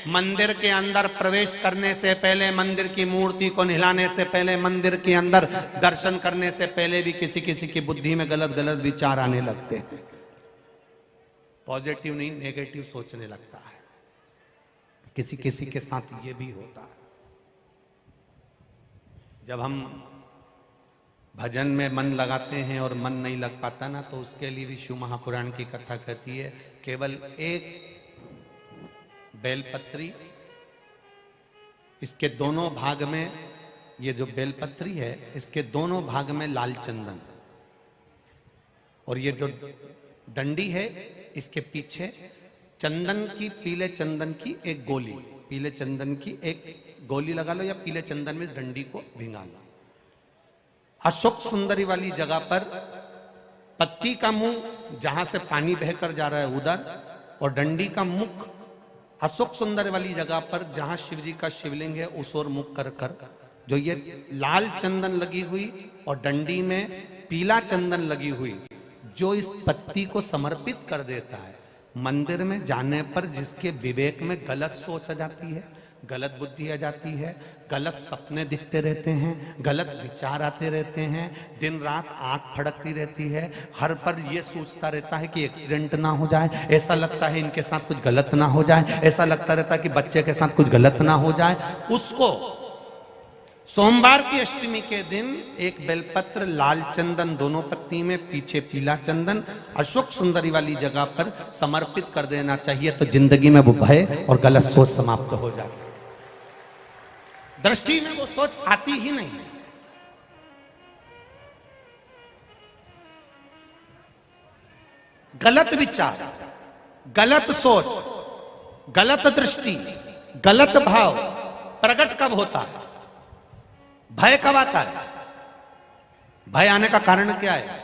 मंदिर के अंदर प्रवेश करने से पहले, मंदिर की मूर्ति को नहलाने से पहले, मंदिर के अंदर दर्शन करने से पहले भी किसी किसी की बुद्धि में गलत गलत विचार आने लगते हैं। पॉजिटिव नहीं, नेगेटिव सोचने लगता है। किसी किसी के साथ ये भी होता है। जब हम भजन में मन लगाते हैं और मन नहीं लग पाता ना, तो उसके लिए भी शिव महापुराण की कथा कहती है, केवल एक बेलपत्री, इसके दोनों भाग में, ये जो बेलपत्री है इसके दोनों भाग में लाल चंदन, और ये जो डंडी है इसके पीछे चंदन की, पीले चंदन की एक गोली, पीले चंदन की एक गोली लगा लो या पीले चंदन में इस डंडी को भिंगा लो। अशोक सुंदरी वाली जगह पर पत्ती का मुंह जहां से पानी बहकर जा रहा है उधर, और डंडी का मुख अशोक सुंदर वाली जगह पर जहां शिव जी का शिवलिंग है उस ओर मुख कर कर, जो ये लाल चंदन लगी हुई और डंडी में पीला चंदन लगी हुई, जो इस पत्ती को समर्पित कर देता है, मंदिर में जाने पर जिसके विवेक में गलत सोच आ जाती है, गलत बुद्धि आ जाती है, गलत सपने दिखते रहते हैं, गलत विचार आते रहते हैं, दिन रात आंख फड़कती रहती है, हर पर ये सोचता रहता है कि एक्सीडेंट ना हो जाए, ऐसा लगता है इनके साथ कुछ गलत ना हो जाए, ऐसा लगता रहता है कि बच्चे के साथ कुछ गलत ना हो जाए, उसको सोमवार की अष्टमी के दिन एक बेलपत्र, लाल चंदन दोनों पत्नी में, पीछे पीला चंदन अशोक सुंदरी वाली जगह पर समर्पित कर देना चाहिए। तो जिंदगी में वो भय और गलत सोच समाप्त हो जाए। दृष्टि में वो सोच आती ही नहीं। गलत विचार, गलत सोच, गलत दृष्टि, गलत भाव प्रकट कब होता है? भय कब आता है? भय आने का कारण क्या है?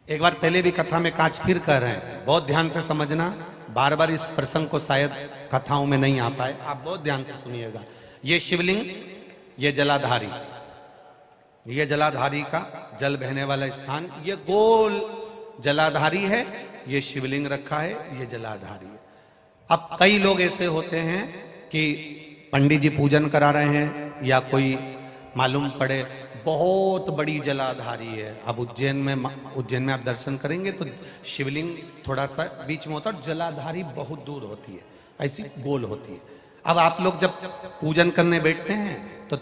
एक बार पहले भी कथा में कांच फिर कह रहे हैं, बहुत ध्यान से समझना, बार बार इस प्रसंग को शायद कथाओं में नहीं आ पाए, आप बहुत ध्यान से सुनिएगा। ये शिवलिंग, ये जलाधारी, ये जलाधारी का जल बहने वाला स्थान, ये गोल जलाधारी है, ये शिवलिंग रखा है, ये जलाधारी है। अब कई लोग ऐसे होते हैं कि पंडित जी पूजन करा रहे हैं या कोई मालूम पड़े बहुत बड़ी जलाधारी है। अब उज्जैन में आप दर्शन करेंगे तो शिवलिंग थोड़ा सा बीच में होता है और जलाधारी बहुत दूर होती है, ऐसी गोल होती है। अब आप लोग जब पूजन करने बैठते हैं तो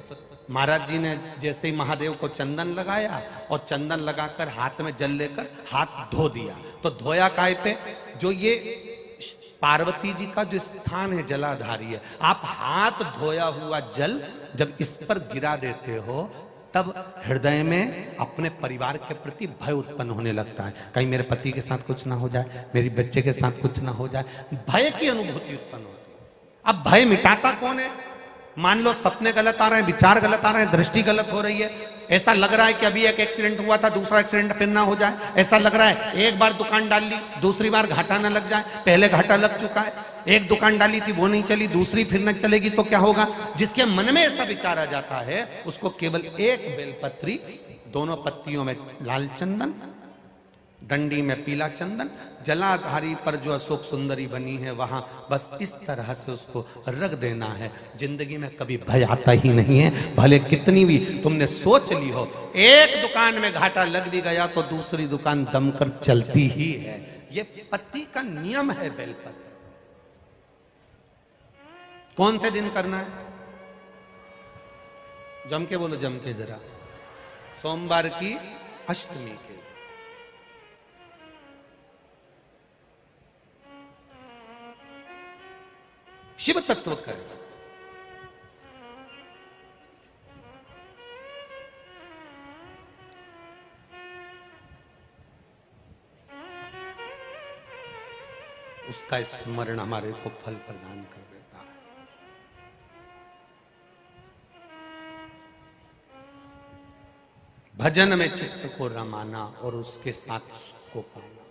महाराज जी ने जैसे ही महादेव को चंदन लगाया और चंदन लगाकर हाथ में जल लेकर हाथ धो दिया, तो धोया काय पे? जो ये पार्वती जी का जो स्थान है जलाधारी है, आप हाथ धोया हुआ जल जब इस पर गिरा देते हो तब हृदय में अपने परिवार के प्रति भय उत्पन्न होने लगता है। कहीं मेरे पति के साथ कुछ ना हो जाए, मेरी बच्चे के साथ कुछ ना हो जाए, भय की अनुभूति उत्पन्न होती है। अब भय मिटाता कौन है? मान लो सपने गलत आ रहे हैं, विचार गलत आ रहे हैं, दृष्टि गलत हो रही है, ऐसा लग रहा है कि अभी एक एक्सीडेंट हुआ था, दूसरा एक्सीडेंट फिर ना हो जाए, ऐसा लग रहा है एक बार दुकान डाल ली, दूसरी बार घाटा ना लग जाए, पहले घाटा लग चुका है, एक दुकान डाली थी वो नहीं चली, दूसरी फिर न चलेगी तो क्या होगा? जिसके मन में ऐसा विचार आ जाता है उसको केवल एक बेलपत्री, दोनों पत्तियों में लाल चंदन, डंडी में पीला चंदन, जलाधारी पर जो अशोक सुंदरी बनी है वहां बस इस तरह से उसको रख देना है। जिंदगी में कभी भय आता ही नहीं है, भले कितनी भी तुमने सोच ली हो। एक दुकान में घाटा लग भी गया तो दूसरी दुकान दमकर चलती ही है। ये पत्ती का नियम है बेलपत्र। कौन से दिन करना है? जम के बोलो, जम के जरा। सोमवार की अष्टमी के। शिव तत्व का उसका स्मरण हमारे को फल प्रदान कर देता है। भजन में चित्त को रमाना और उसके साथ सुख को पाना।